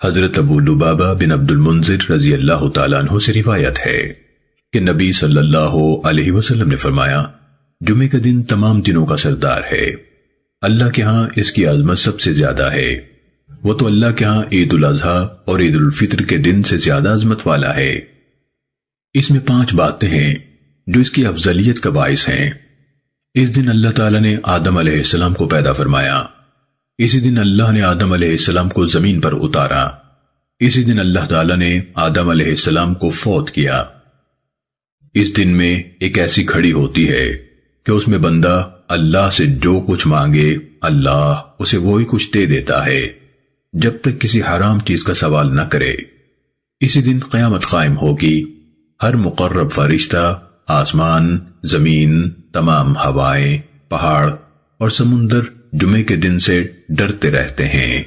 حضرت ابو لبابہ بن عبد المنذر رضی اللہ تعالیٰ عنہ سے روایت ہے کہ نبی صلی اللہ علیہ وسلم نے فرمایا، جمعے کا دن تمام دنوں کا سردار ہے، اللہ کے ہاں اس کی عظمت سب سے زیادہ ہے، وہ تو اللہ کے ہاں عید الاضحیٰ اور عید الفطر کے دن سے زیادہ عظمت والا ہے۔ اس میں 5 باتیں ہیں جو اس کی افضلیت کا باعث ہیں۔ اس دن اللہ تعالیٰ نے آدم علیہ السلام کو پیدا فرمایا، اسی دن اللہ نے آدم علیہ السلام کو زمین پر اتارا، اسی دن اللہ تعالیٰ نے آدم علیہ السلام کو فوت کیا۔ اس دن میں ایک ایسی گھڑی ہوتی ہے کہ اس میں بندہ اللہ سے جو کچھ مانگے اللہ اسے وہی کچھ دے دیتا ہے جب تک کسی حرام چیز کا سوال نہ کرے۔ اسی دن قیامت قائم ہوگی، ہر مقرب فرشتہ، آسمان، زمین، تمام ہوائیں، پہاڑ اور سمندر جمعے کے دن سے ڈرتے رہتے ہیں۔